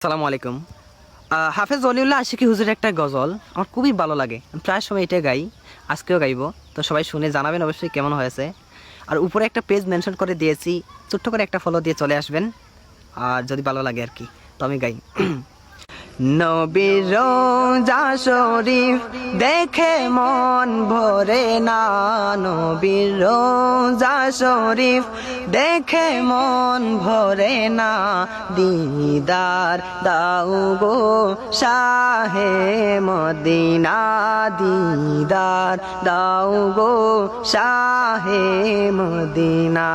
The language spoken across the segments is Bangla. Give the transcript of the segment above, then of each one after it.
আসসালামু আলাইকুম। হাফেজ ওলিউল্লাহ আশিকি হুজুরের একটা গজল আমার খুবই ভালো লাগে, আমি প্রায় সময় এটা গাই, আজকেও গাইবো। তো সবাই শুনে জানাবেন অবশ্যই কেমন হয়েছে। আর উপরে একটা পেজ মেনশন করে দিয়েছি, ছোট্ট করে একটা ফলো দিয়ে চলে আসবেন আর যদি ভালো লাগে আর কি। তো আমি গাই। নবীর রোজা শরীফ দেখে মন ভরে না, নবীর রোজা শরীফ দেখে মন ভরে না, দিদার দাও গো শাহে মদিনা, দিদার দাও গো শাহে মদিনা।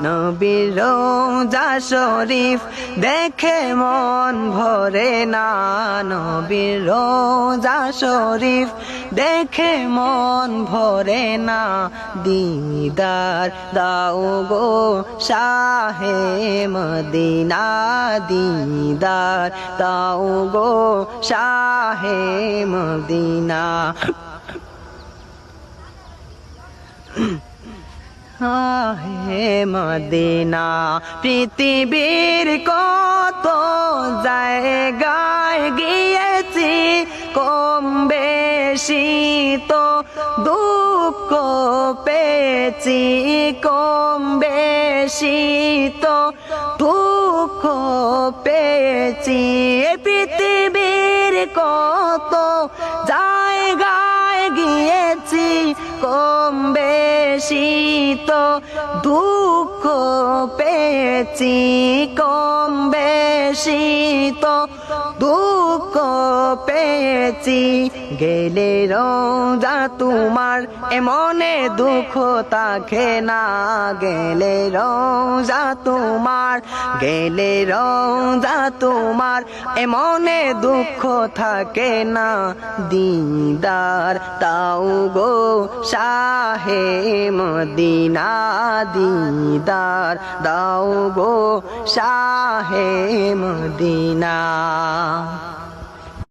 নবীর রোজা শরীফ দেখে মন ভরে না, নবীর রোজা শরীফ দেখে মন ভরে না, দিদার দাও গো শাহে মদিনা, দিদার দাও গো শাহে মদিনা। হে মদিনা পৃথিবীর কত জায়গায় গিয়েছি, কম বেশি তো দুঃখ পেয়েছি, কম বেশি তো দুঃখ পেয়েছি। পৃথিবীর কত জায়গায় গিয়েছি, কম বেশি তো দুঃখ পেয়েছি, কম বেশি তো দুঃখ পেয়েছি। গেলে রোজা তোমার এমনে দুঃখ থাকে না, গেলে রোজা তোমার, গেলে রোজা তোমার এমনে দুঃখ থাকে না, দিদার তাও গো শাহে মদিনা, দিদার দাও গো শাহে মদিনা।